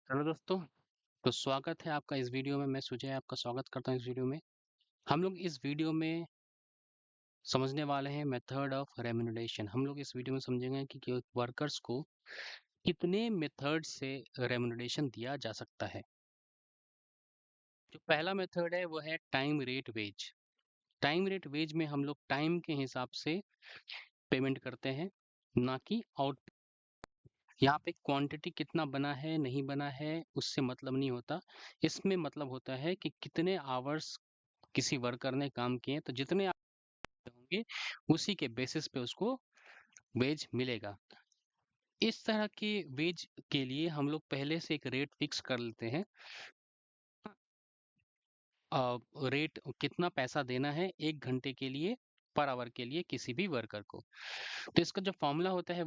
Hello दोस्तों। तो स्वागत है आपका इस वीडियो में। मैं सुजय आपका स्वागत करता हूँ इस वीडियो में। हम लोग इस वीडियो में समझने वाले हैं मेथड ऑफ रेम्यूनरेशन। हम लोग इस वीडियो में समझेंगे कि वर्कर्स को कितने मेथड से रेम्यूनरेशन दिया जा सकता है। जो पहला मेथड है वो है time rate wage. Time rate wage में हम लोग टाइम के हिसाब से पेमेंट करते हैं, ना कि आउट। यहाँ पे क्वांटिटी कितना बना है नहीं बना है उससे मतलब नहीं होता। इसमें मतलब होता है कि कितने आवर्स किसी वर्कर ने काम किए, तो जितने आवर्स होंगे उसी के बेसिस पे उसको वेज मिलेगा। इस तरह के वेज के लिए हम लोग पहले से एक रेट फिक्स कर लेते हैं। रेट कितना पैसा देना है 1 घंटे के लिए, पर आवर के लिए किसी भी वर्कर को। तो इसका जो फॉर्मूला होता है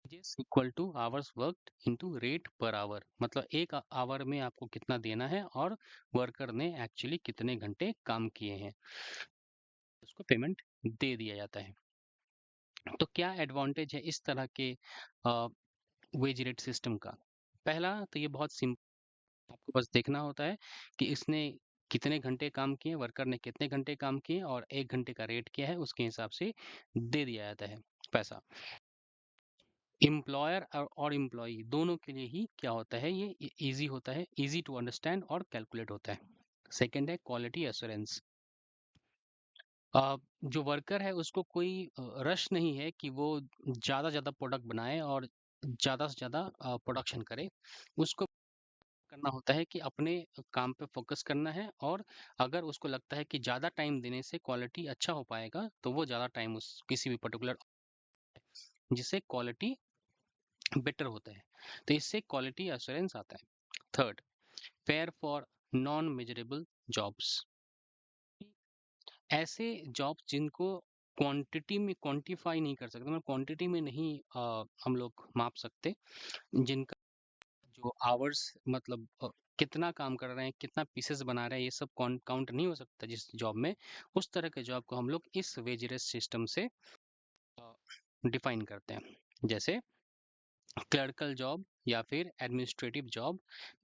wages equal two hours worked into rate per hour. मतलब एक आवर में आपको कितना देना है और वर्कर ने एक्चुअली कितने घंटे काम किए हैं, उसको पेमेंट दे दिया जाता है। तो क्या एडवांटेज है इस तरह के वेज रेट सिस्टम का? पहला तो ये बहुत सिंपल, आपको बस देखना होता है कि इसने कितने घंटे काम किए, वर्कर ने कितने घंटे काम किए और 1 घंटे का रेट क्या है, उसके हिसाब से दे दिया जाता है पैसा। एम्प्लॉयर और एम्प्लॉई दोनों के लिए ही क्या होता है, ये इजी होता है, इजी टू अंडरस्टैंड और कैलकुलेट होता है। सेकंड है क्वालिटी एश्योरेंस। जो वर्कर है उसको कोई रश नहीं है कि वो ज़्यादा प्रोडक्ट बनाए और ज़्यादा से ज़्यादा प्रोडक्शन करे। उसको करना होता है कि अपने काम पे फोकस करना है, और अगर उसको लगता है कि ज़्यादा टाइम देने से क्वालिटी अच्छा हो पाएगा तो वो ज़्यादा टाइम उस किसी भी पर्टिकुलर, जिससे क्वालिटी बेटर होता है। तो इससे क्वालिटी एश्योरेंस आता है। Third, fair for non measurable jobs. ऐसे जॉब जिनको क्वांटिटी में क्वांटिफाई नहीं कर सकते, मतलब क्वांटिटी में नहीं हम लोग माप सकते, जिनका जो आवर्स मतलब कितना काम कर रहे हैं, कितना पीसेस बना रहे हैं, ये सब काउंट नहीं हो सकता जिस जॉब में, उस तरह के जॉब को हम लोग इस वेज रेट सिस्टम से डिफाइन करते हैं। जैसे क्लर्कल जॉब या फिर एडमिनिस्ट्रेटिव जॉब,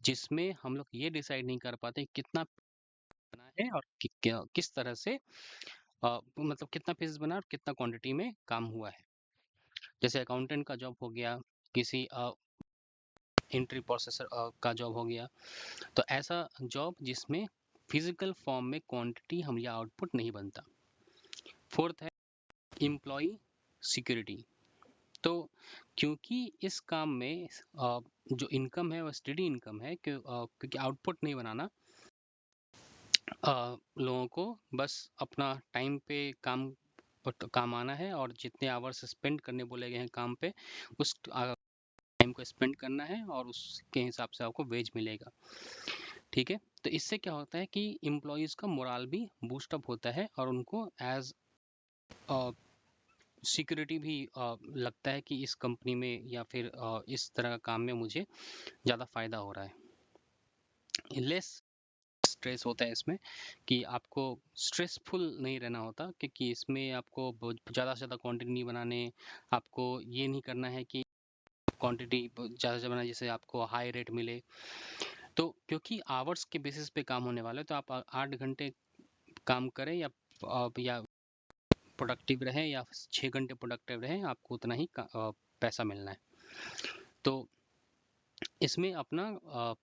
जिसमें हम लोग ये डिसाइड नहीं कर पाते कितना बना है और किस तरह से मतलब कितना पीसेस बना और कितना क्वांटिटी में काम हुआ है। जैसे अकाउंटेंट का जॉब हो गया, किसी एंट्री प्रोसेसर का जॉब हो गया। तो ऐसा जॉब जिसमें फिजिकल फॉर्म में क्वांटिटी हम या आउटपुट नहीं बनता। फोर्थ है एम्प्लॉय सिक्योरिटी। तो क्योंकि इस काम में जो इनकम है वो स्टेडी इनकम है, क्योंकि आउटपुट नहीं बनाना, लोगों को बस अपना टाइम पे काम आना है और जितने आवर्स स्पेंड करने बोले गए हैं काम पे, उस टाइम को स्पेंड करना है और उसके हिसाब से आपको वेज मिलेगा। ठीक है, तो इससे क्या होता है कि एम्प्लॉयज़ का मोराल भी बूस्ट अप होता है और उनको एज सिक्योरिटी भी लगता है कि इस कंपनी में या फिर इस तरह का काम में मुझे ज़्यादा फायदा हो रहा है। लेस स्ट्रेस होता है इसमें, कि आपको स्ट्रेसफुल नहीं रहना होता, क्योंकि इसमें आपको बहुत ज़्यादा से ज़्यादा क्वांटिटी नहीं बनाने, आपको ये नहीं करना है कि क्वांटिटी ज़्यादा से बनाए जिससे आपको हाई रेट मिले। तो क्योंकि आवर्स के बेसिस पे काम होने वाला है, तो आप 8 घंटे काम करें या प्रोडक्टिव रहे या 6 घंटे प्रोडक्टिव रहे, आपको उतना ही पैसा मिलना है। तो इसमें अपना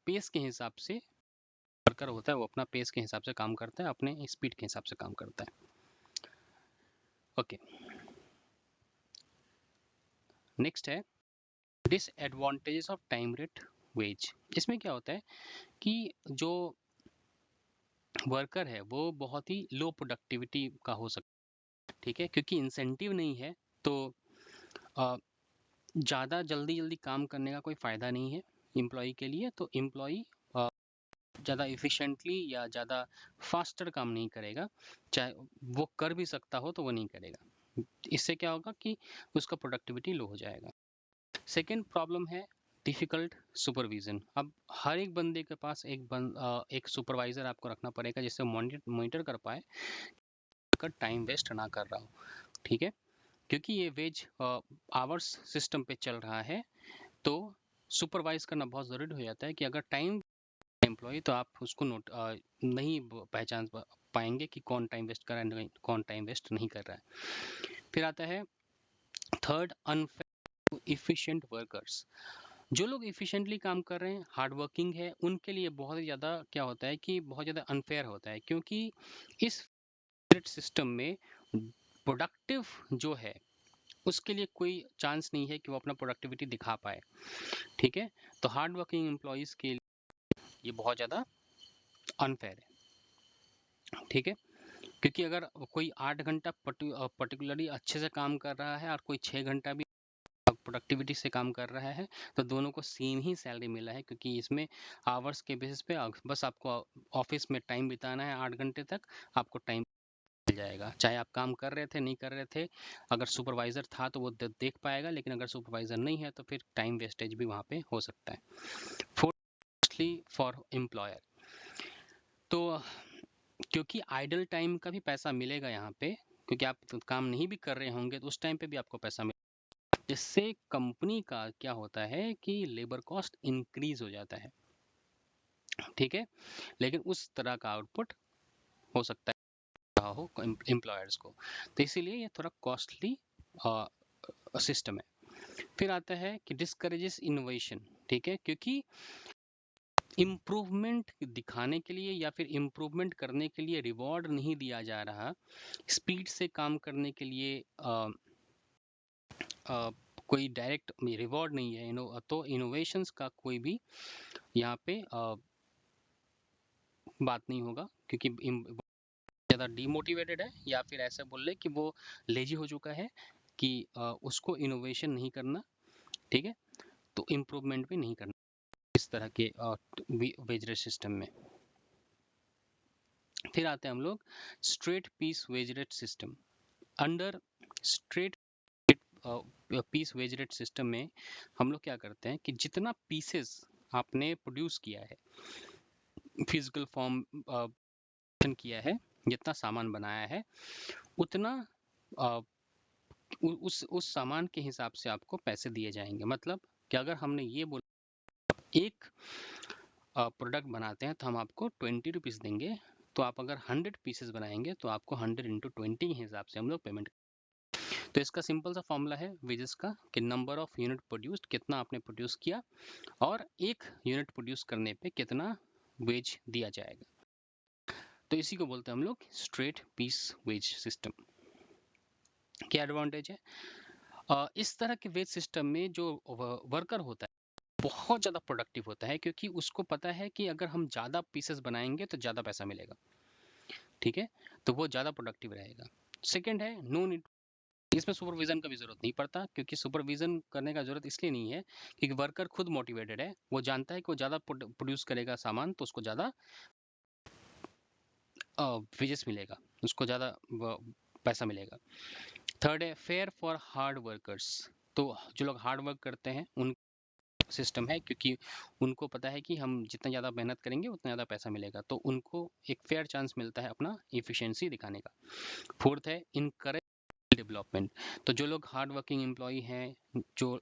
पेस के हिसाब से वर्कर होता है, वो अपना पेस के हिसाब से काम करता है, अपने स्पीड के हिसाब से काम करता है। ओके, नेक्स्ट है disadvantages of time rate wage. इसमें क्या होता है कि जो वर्कर है वो बहुत ही लो प्रोडक्टिविटी का हो सकता है। ठीक है, क्योंकि इंसेंटिव नहीं है, तो ज़्यादा जल्दी जल्दी काम करने का कोई फ़ायदा नहीं है एम्प्लॉय के लिए। तो एम्प्लॉय ज़्यादा इफ़िशिएंटली या ज़्यादा फास्टर काम नहीं करेगा, चाहे वो कर भी सकता हो तो वो नहीं करेगा। इससे क्या होगा कि उसका प्रोडक्टिविटी लो हो जाएगा। सेकेंड प्रॉब्लम है डिफ़िकल्ट सुपरविज़न। अब हर एक बंदे के पास एक सुपरवाइज़र आपको रखना पड़ेगा, जिससे मॉनिटर कर पाए कर टाइम वेस्ट ना कर रहा हो। ठीक है, क्योंकि ये वेज आवर्स सिस्टम पे चल रहा है, तो सुपरवाइज करना बहुत ज़रूरी हो जाता है कि अगर टाइम एम्प्लॉय तो आप उसको नहीं पहचान पाएंगे कि कौन टाइम वेस्ट कर रहा है, कौन टाइम वेस्ट नहीं कर रहा है। फिर आता है थर्ड, अनफेयर इफिशिएंट वर्कर्स। जो लोग इफिशिएंटली काम कर रहे हैं, हार्ड वर्किंग है, उनके लिए बहुत ही ज़्यादा क्या होता है कि बहुत ज़्यादा अनफेयर होता है, क्योंकि इस सिस्टम में प्रोडक्टिव जो है उसके लिए कोई चांस नहीं है कि वो अपना प्रोडक्टिविटी दिखा पाए। ठीक है, तो हार्ड वर्किंग एम्प्लॉयज के लिए ये बहुत ज़्यादा अनफेयर है। ठीक है, क्योंकि अगर कोई 8 घंटा पर्टिकुलरली अच्छे से काम कर रहा है और कोई 6 घंटा भी प्रोडक्टिविटी से काम कर रहा है, तो दोनों को सेम ही सैलरी मिला है, क्योंकि इसमें आवर्स के बेसिस पे बस आपको ऑफिस में टाइम बिताना है 8 घंटे तक, आपको टाइम मिल जाएगा। चाहे आप काम कर रहे थे नहीं कर रहे थे, अगर सुपरवाइजर था तो वो देख पाएगा, लेकिन अगर सुपरवाइजर नहीं है तो फिर टाइम वेस्टेज भी वहाँ पे हो सकता है। फोर्थली फॉर एम्प्लॉयर, तो क्योंकि आइडल टाइम का भी पैसा मिलेगा यहाँ पे, क्योंकि आप तो काम नहीं भी कर रहे होंगे तो उस टाइम पे भी आपको पैसा मिलेगा, जिससे कंपनी का क्या होता है कि लेबर कॉस्ट इंक्रीज हो जाता है। ठीक है, लेकिन उस तरह का आउटपुट हो सकता है हो एम्प्लॉयर्स को, तो इसीलिए ये थोड़ा कॉस्टली सिस्टम है। फिर आता है कि डिस्करेजेस इनोवेशन। ठीक है, क्योंकि इम्प्रूवमेंट दिखाने के लिए या फिर इम्प्रूवमेंट करने के लिए रिवॉर्ड नहीं दिया जा रहा, स्पीड से काम करने के लिए कोई डायरेक्ट रिवॉर्ड नहीं है, तो इनोवेशंस का कोई भी यहाँ पे बात नहीं होगा, क्योंकि ज़्यादा डीमोटिवेटेड है, या फिर ऐसा बोल ले कि वो लेजी हो चुका है कि उसको इनोवेशन नहीं करना। ठीक है, तो इम्प्रूवमेंट भी नहीं करना इस तरह के वेज रेट सिस्टम में। फिर आते हैं हम लोग straight piece wage rate system. Under straight piece wage rate system में हम लोग क्या करते हैं कि जितना पीसेस आपने प्रोड्यूस किया है, फिजिकल फॉर्म किया है, जितना सामान बनाया है, उतना उस सामान के हिसाब से आपको पैसे दिए जाएंगे। मतलब कि अगर हमने ये बोला एक प्रोडक्ट बनाते हैं तो हम आपको 20 रुपीज़ देंगे, तो आप अगर 100 पीसेस बनाएंगे तो आपको 100 इंटू 20 के हिसाब से हम लोग पेमेंट। तो इसका सिंपल सा फॉर्मूला है वेजेस का कि नंबर ऑफ यूनिट प्रोड्यूस्ड, कितना आपने प्रोड्यूस किया, और एक यूनिट प्रोड्यूस करने पे कितना वेज दिया जाएगा। तो इसी को बोलते हैं हम लोग स्ट्रेट पीस वेज सिस्टम। क्या एडवांटेज है इस तरह के वेज सिस्टम में? जो वर्कर होता है बहुत ज़्यादा प्रोडक्टिव होता है, क्योंकि उसको पता है कि अगर हम ज़्यादा पीसेस बनाएंगे तो ज़्यादा पैसा मिलेगा। ठीक है, तो वो ज़्यादा प्रोडक्टिव रहेगा। सेकेंड है नो नीड, इसमें सुपरविजन का भी जरूरत नहीं पड़ता, क्योंकि सुपरविजन करने का जरूरत इसलिए नहीं है क्योंकि वर्कर खुद मोटिवेटेड है, वो जानता है कि वो ज़्यादा प्रोड्यूस करेगा सामान तो उसको ज़्यादा वेजेस मिलेगा, उसको ज़्यादा पैसा मिलेगा। थर्ड है फेयर फॉर हार्ड वर्कर्स। तो जो लोग हार्ड वर्क करते हैं उन सिस्टम है, क्योंकि उनको पता है कि हम जितना ज़्यादा मेहनत करेंगे उतना ज़्यादा पैसा मिलेगा, तो उनको एक फेयर चांस मिलता है अपना इफिशिएंसी दिखाने का। फोर्थ है इनकरेज डेवलपमेंट। तो जो लोग हार्ड वर्किंग एम्प्लॉय हैं, जो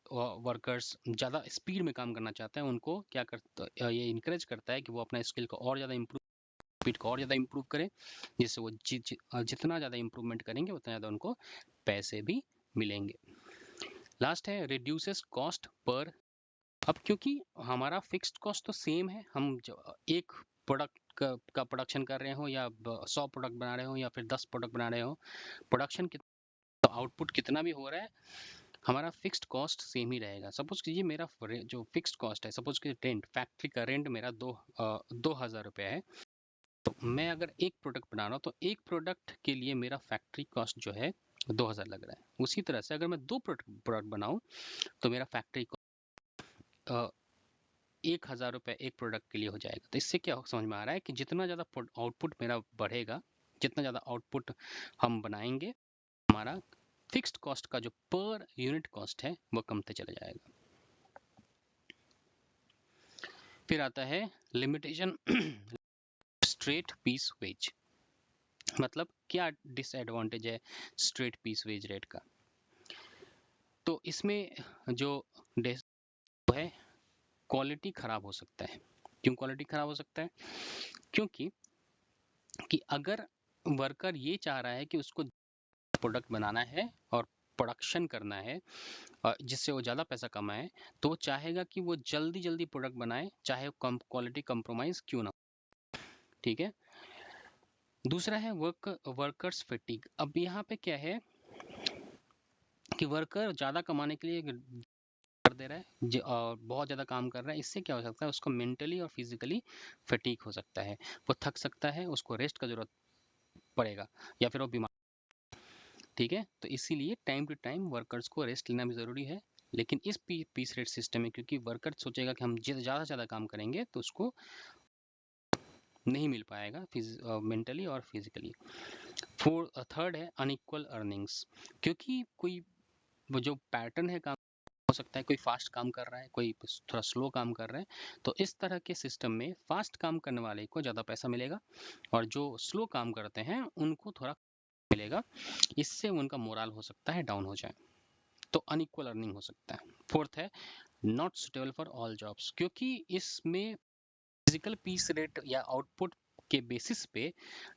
वर्कर्स ज़्यादा स्पीड में काम करना चाहते हैं, उनको क्या करता ये इनकरेज करता है कि वो अपना स्किल को और ज़्यादा इम्प्रूव, स्पीड को और ज़्यादा इम्प्रूव करें, जिससे वो जितना ज़्यादा इम्प्रूवमेंट करेंगे उतना ज़्यादा उनको पैसे भी मिलेंगे। लास्ट है रिड्यूसेस कॉस्ट पर। अब क्योंकि हमारा फिक्स्ड कॉस्ट तो सेम है, हम एक प्रोडक्ट का प्रोडक्शन कर रहे हो या 100 प्रोडक्ट बना रहे हो या फिर 10 प्रोडक्ट बना रहे हो, प्रोडक्शन तो आउटपुट कितना भी हो रहा है, हमारा फिक्स्ड कॉस्ट सेम ही रहेगा। सपोज कीजिए मेरा जो फिक्स्ड कॉस्ट है, सपोज कीजिए रेंट, फैक्ट्री का रेंट मेरा 2,000 रुपये है, तो मैं अगर एक प्रोडक्ट बना रहा हूँ तो एक प्रोडक्ट के लिए मेरा फैक्ट्री कॉस्ट जो है 2,000 लग रहा है। उसी तरह से अगर मैं 2 प्रोडक्ट बनाऊँ तो मेरा फैक्ट्री 1,000 रुपये एक प्रोडक्ट के लिए हो जाएगा। तो इससे क्या समझ में आ रहा है कि जितना ज़्यादा आउटपुट मेरा बढ़ेगा, जितना ज़्यादा आउटपुट हम बनाएंगे, हमारा फिक्स्ड कॉस्ट का जो पर यूनिट कॉस्ट है वो कमते चला जाएगा। फिर आता है लिमिटेशन स्ट्रेट पीस वेज। मतलब क्या डिसएडवांटेज है स्ट्रेट पीस वेज रेट का? तो इसमें जो है क्वालिटी खराब हो सकता है। क्यों क्वालिटी खराब हो सकता है? क्योंकि अगर वर्कर ये चाह रहा है कि उसको प्रोडक्ट बनाना है और प्रोडक्शन करना है जिससे वो ज़्यादा पैसा कमाए, तो वो चाहेगा कि वो जल्दी जल्दी प्रोडक्ट बनाए, चाहे कम क्वालिटी कंप्रोमाइज क्यों ना। ठीक है। दूसरा है वर्कर्स फैटिग। अब यहाँ पे क्या है कि वर्कर ज़्यादा कमाने के लिए कर दे रहा है और बहुत ज़्यादा काम कर रहा है। इससे क्या हो सकता है, उसको मेंटली और फिजिकली फैटिग हो सकता है, वो थक सकता है, उसको रेस्ट का जरूरत पड़ेगा या फिर वो बीमार। ठीक है, तो इसीलिए टाइम टू टाइम वर्कर्स को रेस्ट लेना भी ज़रूरी है। लेकिन इस पीस रेट सिस्टम में क्योंकि वर्कर सोचेगा कि हम ज़्यादा से ज़्यादा काम करेंगे तो उसको नहीं मिल पाएगा मेंटली और फिजिकली। थर्ड है अनइक्वल अर्निंग्स। क्योंकि कोई वो जो पैटर्न है काम, हो सकता है कोई फास्ट काम कर रहा है, कोई थोड़ा स्लो काम कर रहा है, तो इस तरह के सिस्टम में फास्ट काम करने वाले को ज़्यादा पैसा मिलेगा और जो स्लो काम करते हैं उनको थोड़ा मिलेगा। इससे उनका मोरल हो सकता है डाउन हो जाए, तो अनइक्वल अर्निंग हो सकता है। फोर्थ है not suitable for all jobs. क्योंकि इसमें फिजिकल पीस रेट या आउटपुट के बेसिस पे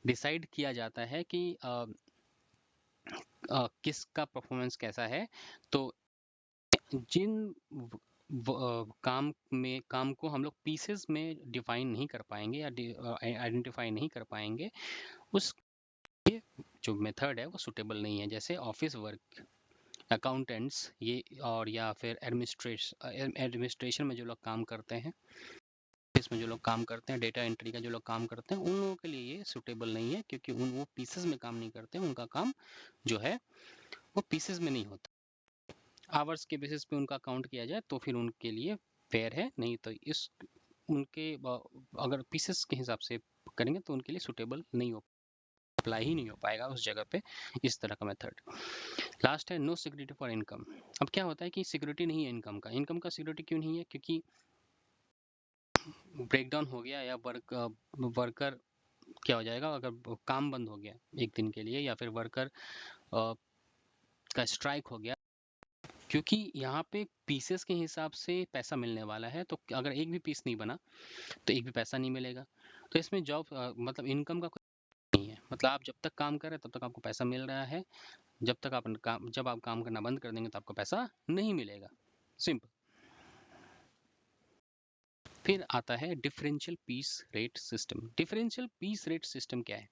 डिसाइड किया जाता है कि किसका परफॉर्मेंस कैसा है। तो जिन काम को हम लोग पीसेस में डिफाइन नहीं कर पाएंगे या आइडेंटिफाई नहीं कर पाएंगे, उस जो मेथड है वो सुटेबल नहीं है। जैसे ऑफिस वर्क, अकाउंटेंट्स ये, और या फिर एडमिनिस्ट्रेशन में जो लोग काम करते हैं, इसमें जो लोग काम करते हैं, डेटा एंट्री का जो लोग काम करते हैं, उन लोगों के लिए ये सुटेबल नहीं है। क्योंकि वो पीसेस में काम नहीं करते, उनका काम जो है वो पीसेस में नहीं होता। आवर्स के बेसिस पे उनका काउंट किया जाए तो फिर उनके लिए फेयर है, नहीं तो इस उनके अगर पीसेस के हिसाब से करेंगे तो उनके लिए सुटेबल नहीं हो, अप्लाई ही नहीं हो पाएगा उस जगह पे इस तरह का मेथड। लास्ट है नो सिक्योरिटी फॉर इनकम। अब क्या होता है कि सिक्योरिटी नहीं है इनकम का। इनकम का सिक्योरिटी क्यों नहीं है? क्योंकि ब्रेकडाउन हो गया या वर्कर क्या हो जाएगा अगर काम बंद हो गया एक दिन के लिए, या फिर वर्कर का स्ट्राइक हो गया। क्योंकि यहाँ पे पीसेस के हिसाब से पैसा मिलने वाला है, तो अगर एक भी पीस नहीं बना तो एक भी पैसा नहीं मिलेगा। तो इसमें जॉब मतलब इनकम का कोई नहीं है। मतलब आप जब तक काम कर रहे हैं तब तक आपको पैसा मिल रहा है, जब आप काम करना बंद कर देंगे तो आपको पैसा नहीं मिलेगा। सिंपल। फिर आता है differential piece rate system. Differential piece rate system क्या है?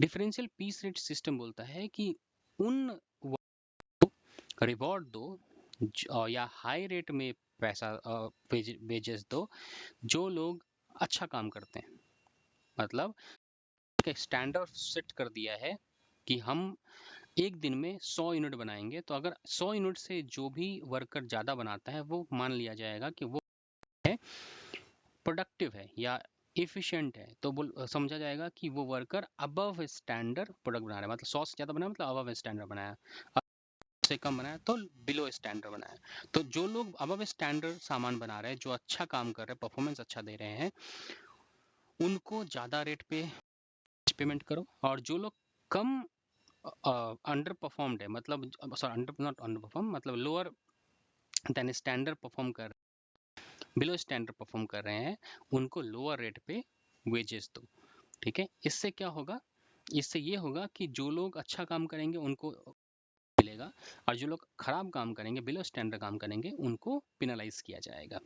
डिफरेंशियल पीस रेट सिस्टम बोलता है कि उन रिवॉर्ड दो या हाई रेट में पैसा वेजेस दो जो लोग अच्छा काम करते हैं। मतलब स्टैंडर्ड सेट कर दिया है कि हम एक दिन में 100 यूनिट बनाएंगे, तो अगर 100 यूनिट से जो भी वर्कर ज़्यादा बनाता है वो मान लिया जाएगा कि वो है प्रोडक्टिव है या इफिशिएंट है। तो समझा जाएगा कि वो वर्कर अबव स्टैंडर्ड प्रोडक्ट बना रहा है। मतलब 100 से ज़्यादा बनाया मतलब अबव स्टैंडर्ड बनाया, से कम बनाया तो बिलो स्टैंडर्ड बनाया। तो जो लोग अबव स्टैंडर्ड सामान बना रहे हैं, जो अच्छा काम कर रहे हैं, परफॉर्मेंस अच्छा दे रहे हैं, उनको ज़्यादा रेट पे पेमेंट करो। और जो लोग कम अंडर परफॉर्म्ड है, मतलब sorry under not under perform, मतलब लोअर देन स्टैंडर्ड परफॉर्म कर, बिलो स्टैंडर्ड परफॉर्म कर रहे हैं, उनको लोअर रेट पे वेजेस दो। ठीक है। इससे क्या होगा? इससे ये होगा कि जो लोग अच्छा काम करेंगे उनको मिलेगा, और जो लोग खराब काम करेंगे, बिलो स्टैंडर्ड काम करेंगे, उनको पिनलाइज किया जाएगा।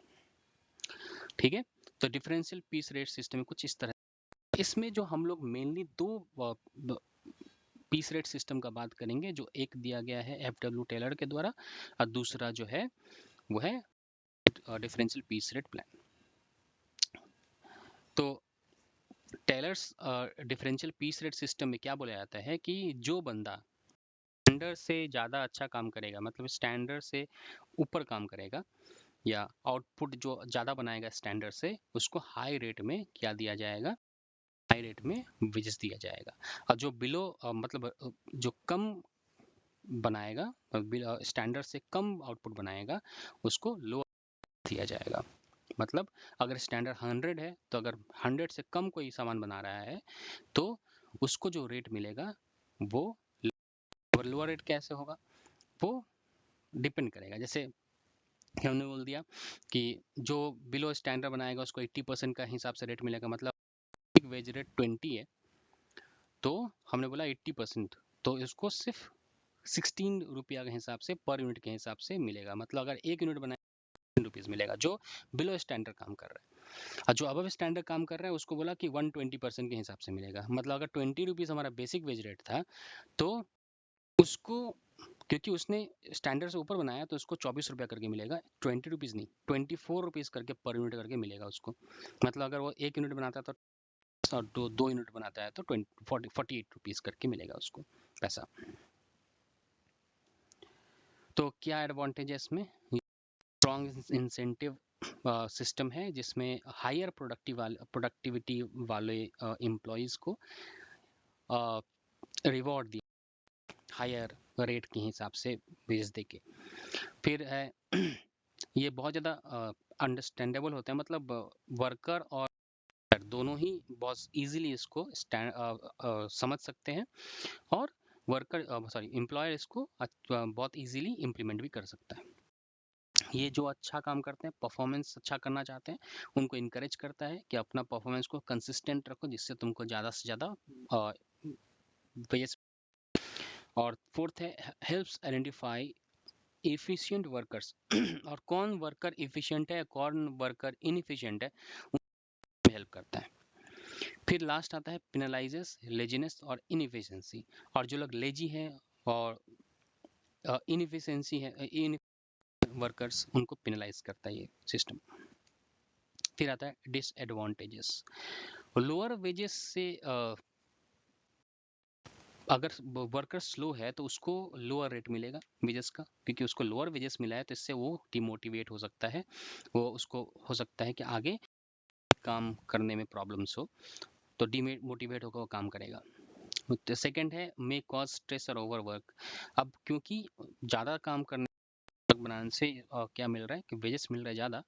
ठीक है। तो डिफरेंशियल पीस रेट सिस्टम कुछ इस तरह। इसमें जो हम लोग मेनली दो पीस रेट सिस्टम का बात करेंगे, जो एक दिया गया है एफडब्ल्यू टेलर के द्वारा और दूसरा जो है वो है डिफरेंशियल पीस रेट प्लान। तो Taylor's differential piece rate system में क्या बोला जाता है कि जो बंदा स्टैंडर्ड से ज़्यादा अच्छा काम करेगा, मतलब स्टैंडर्ड से ऊपर काम करेगा या आउटपुट जो ज़्यादा बनाएगा स्टैंडर्ड से, उसको हाई रेट में क्या दिया जाएगा? हाई रेट में वेजेस दिया जाएगा। और जो बिलो मतलब जो कम बनाएगा, स्टैंडर्ड से कम आउटपुट बनाएगा, उसको लो दिया जाएगा। मतलब अगर स्टैंडर्ड 100 है तो अगर 100 से कम कोई सामान बना रहा है तो उसको जो रेट मिलेगा वो लोअर रेट कैसे होगा? वो डिपेंड करेगा। जैसे कि हमने बोल दिया कि जो बिलो स्टैंडर्ड बनाएगा उसको 80% का हिसाब से रेट मिलेगा, मतलब वेज रेट 20 है तो हमने बोला 80%, तो इसको सिर्फ 16 रुपया के हिसाब से पर यूनिट के हिसाब से मिलेगा। मतलब अगर 1 यूनिट बनाए रुपीज मिलेगा जो बिलो स्टैंडर्ड काम कर रहा है, और जो अबव स्टैंडर्ड काम कर रहा है उसको बोला कि 120% के हिसाब से मिलेगा। मतलब अगर 20 रुपीज हमारा बेसिक वेज रेट था तो उसको, क्योंकि उसने स्टैंडर्ड से ऊपर बनाया तो उसको 24 रुपया करके मिलेगा, 20 रुपीज नहीं 24 रुपीज करके पर यूनिट करके मिलेगा उसको। मतलब अगर वो 1 यूनिट बनाता है तो और दो यूनिट बनाता है तो 48 रुपीज करके मिलेगा उसको पैसा। तो क्या एडवांटेज है इसमें? स्ट्रॉन्ग इंसेंटिव सिस्टम है जिसमें हायर प्रोडक्टिविटी वाले एम्प्लॉयज को रिवॉर्ड दिया हायर रेट के हिसाब से बेच दे के। फिर है ये बहुत ज़्यादा अंडरस्टैंडेबल होता है, मतलब वर्कर और दोनों ही बहुत इजीली इसको समझ सकते हैं, और एम्प्लॉयर इसको बहुत इजीली इम्प्लीमेंट भी कर सकता है। ये जो अच्छा काम करते हैं, परफॉर्मेंस अच्छा करना चाहते हैं, उनको इनकरेज करता है कि अपना परफॉर्मेंस को कंसिस्टेंट रखो जिससे तुमको ज़्यादा से ज़्यादा वेज। और फोर्थ है हेल्प्स आइडेंटिफाई एफिशिएंट वर्कर्स और कौन वर्कर एफिशिएंट है कौन वर्कर इनएफिशिएंट है उसमें हेल्प करता है। फिर लास्ट आता है पेनलाइजेस लेजीनेस और इनएफिशिएंसी, और जो लोग लेजी है और इनएफिशिएंसी है वर्कर्स उनको पेनलाइज करता है ये सिस्टम। फिर आता है डिसएडवांटेजेस। लोअर वेजेस से अगर वर्कर स्लो है तो उसको लोअर रेट मिलेगा वेजेस का, क्योंकि उसको लोअर वेजेस मिला है तो इससे वो डिमोटिवेट हो सकता है, वो उसको हो सकता है कि आगे काम करने में प्रॉब्लम्स हो, तो डिमोटिवेट होकर वो काम करेगा। सेकंड है मे कॉज स्ट्रेस और ओवरवर्क। अब क्योंकि ज़्यादा काम करने बनाने से क्या मिल रहा है कि वेजेस मिल रहा है ज़्यादा,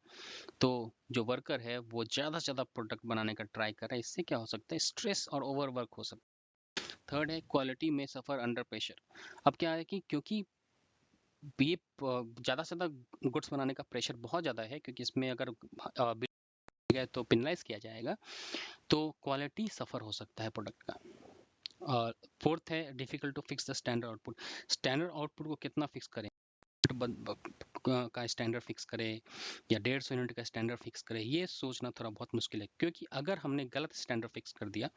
तो जो वर्कर है वो ज़्यादा से ज़्यादा प्रोडक्ट बनाने का ट्राई कर रहा है, इससे क्या हो सकता है स्ट्रेस और ओवरवर्क हो सकता है। थर्ड है क्वालिटी में सफ़र अंडर प्रेशर। अब क्या है कि क्योंकि ये ज़्यादा से ज़्यादा गुड्स बनाने का प्रेशर बहुत ज़्यादा है, क्योंकि इसमें अगर बिल गया तो पेनलाइज किया जाएगा, तो क्वालिटी सफ़र हो सकता है प्रोडक्ट का। फोर्थ है difficult to fix the standard output. Standard output को कितना फिक्स करें, का स्टैंडर्ड फिक्स करें या 150 यूनिट का स्टैंडर्ड फिक्स करें, ये सोचना थोड़ा बहुत मुश्किल है, क्योंकि अगर हमने गलत स्टैंडर्ड फिक्स कर दिया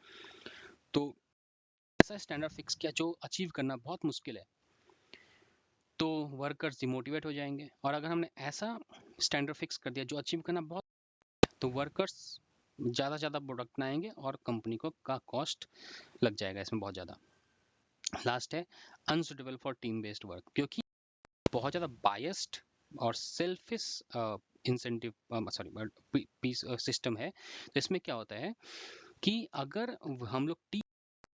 तो ऐसा स्टैंडर्ड फिक्स किया जो अचीव करना बहुत मुश्किल है, तो वर्कर्स डिमोटिवेट हो जाएंगे। और अगर हमने ऐसा स्टैंडर्ड फिक्स कर दिया जो अचीव करना बहुत, तो वर्कर्स ज़्यादा से ज़्यादा प्रोडक्ट बनाएंगे और कंपनी को का कॉस्ट लग जाएगा इसमें बहुत ज़्यादा। लास्ट है unsuitable for team based work, क्योंकि बहुत ज़्यादा बायस्ड और सेल्फिश इंसेंटिव पीस सिस्टम है। तो इसमें क्या होता है कि अगर हम लोग टीम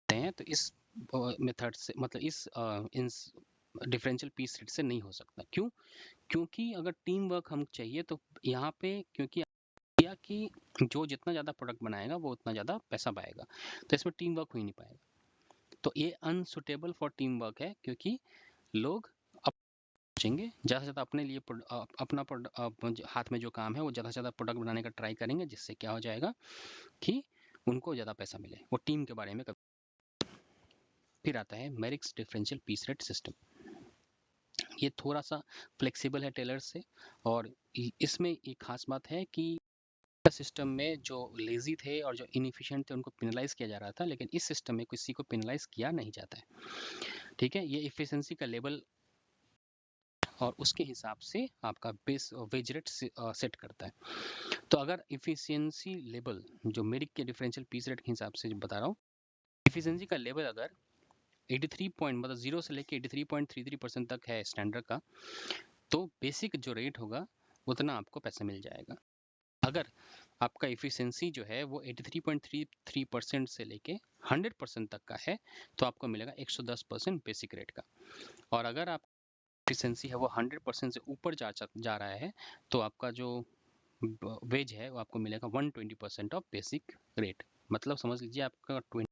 हैं तो इस मेथड से, मतलब इस डिफरेंशियल पीस रेट से नहीं हो सकता। क्यों? क्योंकि अगर टीम वर्क हम चाहिए तो यहाँ पे क्योंकि किया कि जो जितना ज़्यादा प्रोडक्ट बनाएगा वो उतना ज़्यादा पैसा पाएगा, तो इसमें टीम वर्क हो ही नहीं पाएगा। तो ये अनसुटेबल फॉर टीम वर्क है, क्योंकि लोग सोचेंगे ज़्यादा से ज़्यादा अपने लिए अपना हाथ में जो काम है वो ज़्यादा से ज़्यादा प्रोडक्ट बनाने का ट्राई करेंगे, जिससे क्या हो जाएगा कि उनको ज़्यादा पैसा मिले, वो टीम के बारे में कभी। फिर आता है मेरिक्स डिफरेंशियल पीस रेट सिस्टम। ये थोड़ा सा फ्लेक्सिबल है टेलर से, और इसमें एक खास बात है कि सिस्टम में जो लेजी थे और जो इनएफिशिएंट थे उनको पेनलाइज किया जा रहा था, लेकिन इस सिस्टम में किसी को पेनलाइज किया नहीं जाता है। ठीक है, ये इफिशिएंसी का लेवल और उसके हिसाब से आपका बेस वेज रेट सेट करता है। तो अगर इफिशिएंसी लेवल जो मेरिक के डिफरेंशियल पीस रेट के हिसाब से बता रहा हूँ, इफिशिएंसी का लेवल अगर 83 पॉइंट मतलब 0 से लेके 83.33% तक है स्टैंडर्ड का, तो बेसिक जो रेट होगा उतना आपको पैसा मिल जाएगा। अगर आपका इफिशिएंसी जो है वो 83.33% से लेके 100% तक का है तो आपको मिलेगा 110% बेसिक रेट का। और अगर आप एफिशिएंसी है वो 100% से ऊपर जा रहा है तो आपका जो वेज है वो आपको मिलेगा 120% ऑफ बेसिक रेट। मतलब समझ लीजिए आपका 20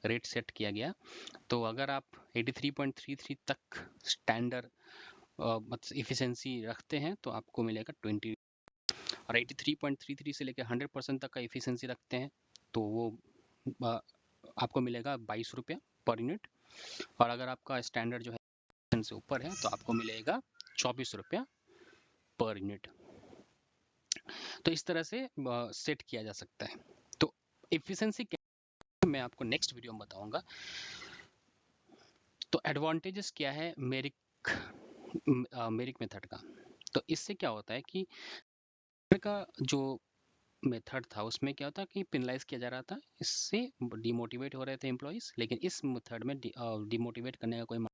रेट सेट किया गया, तो अगर आप 83.33 तक स्टैंडर्ड मतलब इफिशिएंसी रखते हैं तो आपको मिलेगा 20, और 83.33 से लेकर 100% तक का इफिशिएंसी रखते हैं तो वो आपको मिलेगा 22 रुपया पर यूनिट, और अगर आपका स्टैंडर्ड जो है से ऊपर है तो आपको मिलेगा 24 रुपया पर यूनिट। तो इस तरह से सेट किया जा सकता है। तो इफिशिएंसी मैं आपको नेक्स्ट वीडियो में बताऊंगा। तो एडवांटेजेस क्या है मेरिक मेथड का। तो इससे क्या होता है कि का जो मेथड था उसमें क्या होता कि पेनलाइज किया जा रहा था, इससे डिमोटिवेट हो रहे थे एम्प्लॉइज, लेकिन इस मेथड में डिमोटिवेट करने का कोई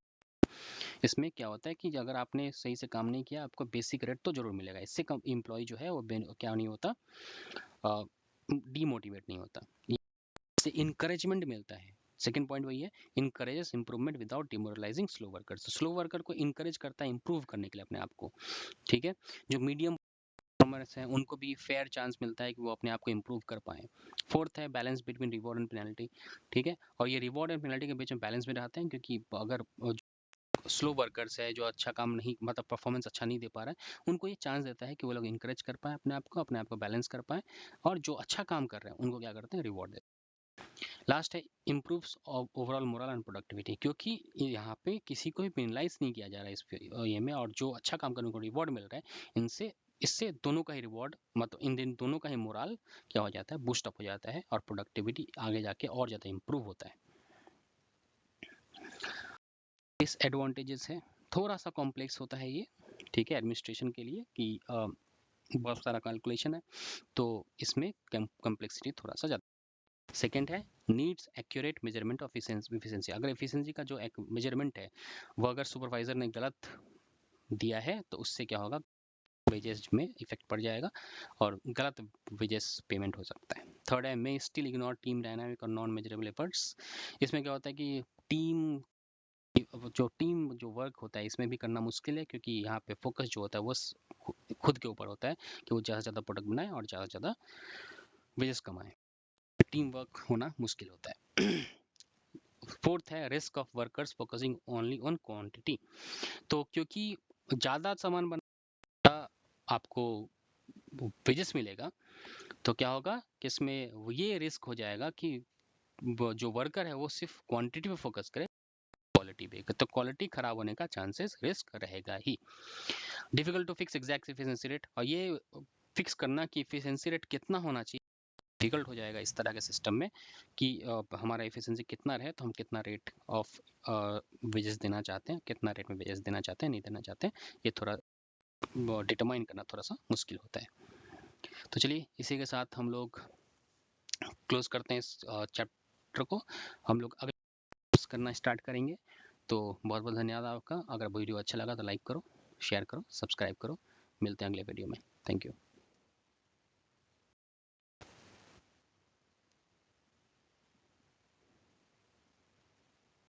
इसमें क्या होता है कि अगर आपने सही से काम नहीं किया आपको बेसिक रेट तो जरूर मिलेगा, इससे कम एम्प्लॉय जो है वो क्या नहीं होता, डीमोटिवेट नहीं होता, इससे इनकरेजमेंट मिलता है। सेकंड पॉइंट वही है, encourages improvement without demoralising slow workers. Slow worker को इनकरेज करता है इंप्रूव करने के लिए अपने आप को, ठीक है। जो मीडियम परफॉर्मर्स हैं उनको भी फेयर चांस मिलता है कि वो अपने आप को इंप्रूव कर पाए। फोर्थ है balance between reward and penalty, ठीक है। और ये रिवॉर्ड एंड पेनल्टी के बीच में बैलेंस में रहते हैं, क्योंकि अगर स्लो वर्कर्स है जो अच्छा काम नहीं, मतलब परफॉर्मेंस अच्छा नहीं दे पा रहा है, उनको ये चांस देता है कि वो लोग इंकरेज कर पाए अपने आप को बैलेंस कर पाए, और जो अच्छा काम कर रहे हैं उनको क्या करते हैं, रिवॉर्ड देते हैं। लास्ट है improves overall moral and productivity, क्योंकि यहाँ पे किसी को भी पेनलाइज नहीं किया जा रहा है इस ये में, और जो अच्छा काम करने को रिवॉर्ड मिल रहा है इनसे, इससे दोनों का ही रिवॉर्ड, मतलब इन दिन दोनों का ही मोरल क्या हो जाता है, बूस्ट अप हो जाता है, और प्रोडक्टिविटी आगे जाके और ज़्यादा इम्प्रूव होता है। डिसएडवांटेजेस है, थोड़ा सा कॉम्प्लेक्स होता है ये, ठीक है, एडमिनिस्ट्रेशन के लिए कि बहुत सारा कैलकुलेशन है तो इसमें कॉम्प्लेक्सिटी थोड़ा सा ज़्यादा। सेकेंड है needs accurate measurement of efficiency. अगर इफिशिएंसी का जो एक मेजरमेंट है वो अगर सुपरवाइजर ने गलत दिया है तो उससे क्या होगा, वेजेस में इफेक्ट पड़ जाएगा और गलत वेजेस पेमेंट हो सकता है। थर्ड है मे स्टिल इग्नोर टीम डायनामिक और नॉन मेजरेबल एफर्ट्स। इसमें क्या होता है कि टीम जो वर्क होता है इसमें भी करना मुश्किल है, क्योंकि यहाँ पे फोकस जो होता है वो खुद के ऊपर होता है कि वो ज़्यादा से ज़्यादा प्रोडक्ट बनाए और ज़्यादा से ज़्यादा वेजेस कमाए। टीम वर्क होना मुश्किल होता है। फोर्थ है risk of workers focusing only on quantity. तो क्योंकि ज़्यादा सामान बना आपको वेजेस मिलेगा, तो क्या होगा कि इसमें ये रिस्क हो जाएगा कि जो वर्कर है वो सिर्फ क्वांटिटी पे फोकस करे, क्वालिटी पे, तो क्वालिटी खराब होने का चांसेस रिस्क रहेगा ही। Difficult to fix exact efficiency rate, और ये फिक्स करना कि एफिशिएंसी रेट कितना होना चाहिए डिफिकल्ट हो जाएगा इस तरह के सिस्टम में कि हमारा एफिशिएंसी कितना रहे तो हम कितना रेट ऑफ वेजेस देना चाहते हैं, कितना रेट में वेजेस देना चाहते हैं, नहीं देना चाहते हैं, ये थोड़ा डिटरमाइन करना थोड़ा सा मुश्किल होता है। तो चलिए इसी के साथ हम लोग क्लोज करते हैं इस चैप्टर को, हम लोग अगले करना स्टार्ट करेंगे। तो बहुत बहुत धन्यवाद आपका। अगर वीडियो अच्छा लगा तो लाइक करो, शेयर करो, सब्सक्राइब करो। मिलते हैं अगले वीडियो में। Thank you.